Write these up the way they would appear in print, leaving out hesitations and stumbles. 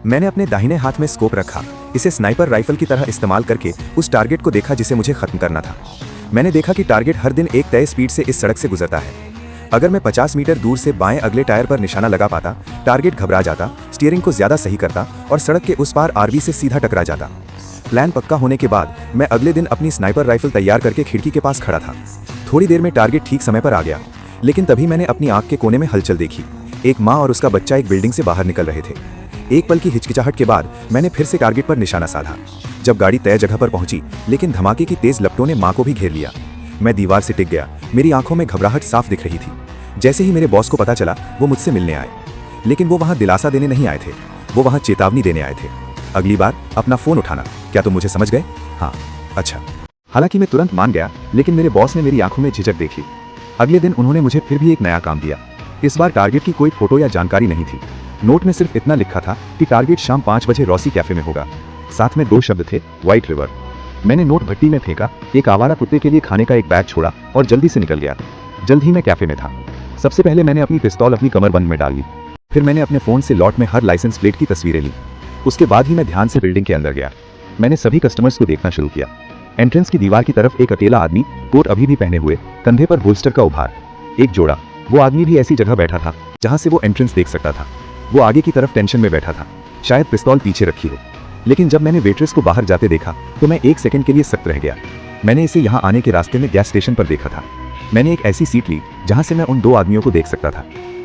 मैंने अपने दाहिने हाथ में स्कोप रखा, इसे स्नाइपर राइफल की तरह इस्तेमाल करके उस टारगेट को देखा जिसे मुझे खत्म करना था। मैंने देखा कि टारगेट हर दिन एक तय स्पीड से इस सड़क से गुजरता है। अगर मैं 50 मीटर दूर से बाएं अगले टायर पर निशाना लगा पाता, टारगेट घबरा जाता, स्टीयरिंग को ज्यादा सही करता और सड़क के उस पार आरवी से सीधा टकरा जाता। प्लान पक्का होने के बाद मैं अगले दिन अपनी स्नाइपर राइफल तैयार करके खिड़की के पास खड़ा था। थोड़ी देर में टारगेट ठीक समय पर आ गया, लेकिन तभी मैंने अपनी आंख के कोने में हलचल देखी। एक माँ और उसका बच्चा एक बिल्डिंग से बाहर निकल रहे थे। एक पल की हिचकिचाहट के बाद मैंने फिर से टारगेट पर निशाना साधा। जब गाड़ी तय जगह पर पहुंची, लेकिन धमाके की तेज लपटों ने माँ को भी घेर लिया। मैं दीवार से टिक गया, मेरी आंखों में घबराहट साफ दिख रही थी। जैसे ही मेरे बॉस को पता चला, वो मुझसे मिलने आए, लेकिन वो वहां दिलासा देने नहीं आए थे, वो वहां चेतावनी देने आए थे। अगली बार अपना फोन उठाना। क्या तुम मुझे समझ गए? हाँ, अच्छा। हालांकि मैं तुरंत मान गया, लेकिन मेरे बॉस ने मेरी आंखों में झिझक देखी। अगले दिन उन्होंने मुझे फिर भी एक नया काम दिया। इस बार टारगेट की कोई फोटो या जानकारी नहीं थी। नोट में सिर्फ इतना लिखा था कि टारगेट शाम 5 बजे रॉसी कैफे में होगा। साथ में 2 शब्द थे, व्हाइट रिवर। मैंने नोट भट्टी में फेंका, एक आवारा कुत्ते के लिए खाने का एक बैग छोड़ा और जल्दी से निकल गया। जल्द ही मैं कैफे में था। सबसे पहले मैंने अपनी पिस्तौल अपनी कमरबंद में डाल ली। फिर मैंने अपने फोन से लॉट में हर लाइसेंस प्लेट की तस्वीरें ली। उसके बाद ही मैं ध्यान से बिल्डिंग के अंदर गया। मैंने सभी कस्टमर्स को देखना शुरू किया। एंट्रेंस की दीवार की तरफ एक अकेला आदमी, कोट अभी भी पहने हुए, कंधे पर होल्स्टर का उभार, एक जोड़ा। वो आदमी भी ऐसी जगह बैठा था जहां से वो एंट्रेंस देख सकता था। वो आगे की तरफ टेंशन में बैठा था, शायद पिस्तौल पीछे रखी हो। लेकिन जब मैंने वेट्रेस को बाहर जाते देखा तो मैं एक सेकंड के लिए सख्त रह गया। मैंने इसे यहाँ आने के रास्ते में गैस स्टेशन पर देखा था। मैंने एक ऐसी सीट ली जहां से मैं उन 2 आदमियों को देख सकता था।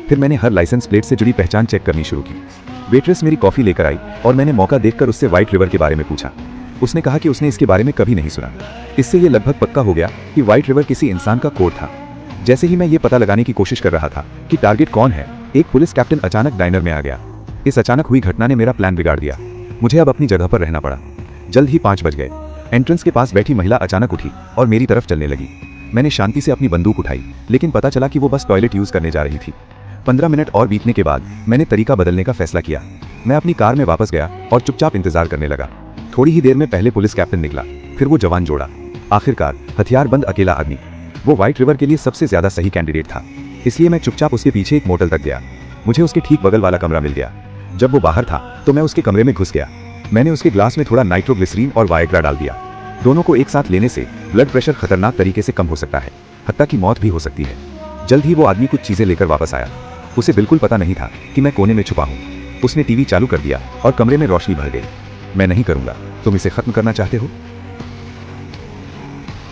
फिर मैंने हर लाइसेंस प्लेट से जुड़ी पहचान चेक करनी शुरू की। वेट्रेस मेरी कॉफी लेकर आई और मैंने मौका देखकर उससे व्हाइट रिवर के बारे में पूछा। उसने कहा कि उसने इसके बारे में कभी नहीं सुना। इससे यह लगभग पक्का हो गया कि व्हाइट रिवर किसी इंसान का कोड था। जैसे ही मैं ये पता लगाने की कोशिश कर रहा था कि टारगेट कौन है, एक पुलिस कैप्टन अचानक डाइनर में आ गया। इस अचानक हुई घटना ने मेरा प्लान बिगाड़ दिया। मुझे अब अपनी जगह पर रहना पड़ा। जल्द ही 5 बज गए। एंट्रेंस के पास बैठी महिला अचानक उठी और मेरी तरफ चलने लगी। मैंने शांति से अपनी बंदूक उठाई, लेकिन पता चला कि वो बस टॉयलेट यूज करने जा रही थी। 15 मिनट और बीतने के बाद मैंने तरीका बदलने का फैसला किया। मैं अपनी कार में वापस गया और चुपचाप इंतजार करने लगा। थोड़ी ही देर में पहले पुलिस कैप्टन निकला, फिर वो जवान जोड़ा, आखिरकार हथियारबंद अकेला आदमी। वो व्हाइट रिवर के लिए सबसे ज्यादा सही कैंडिडेट था, इसलिए मैं चुपचाप उसके पीछे एक मोटल तक गया। मुझे उसके ठीक बगल वाला कमरा मिल गया। जब वो बाहर था तो मैं उसके कमरे में घुस गया। मैंने उसके ग्लास में थोड़ा नाइट्रोग्लिसरीन और वायग्रा डाल दिया। दोनों को एक साथ लेने से ब्लड प्रेशर खतरनाक तरीके से कम हो सकता है, हत्ता की मौत भी हो सकती है। जल्द ही वो आदमी कुछ चीजें लेकर वापस आया। उसे बिल्कुल पता नहीं था कि मैं कोने में छुपा हूँ। उसने टीवी चालू कर दिया और कमरे में रोशनी भर गई। मैं नहीं करूंगा। तुम इसे खत्म करना चाहते हो?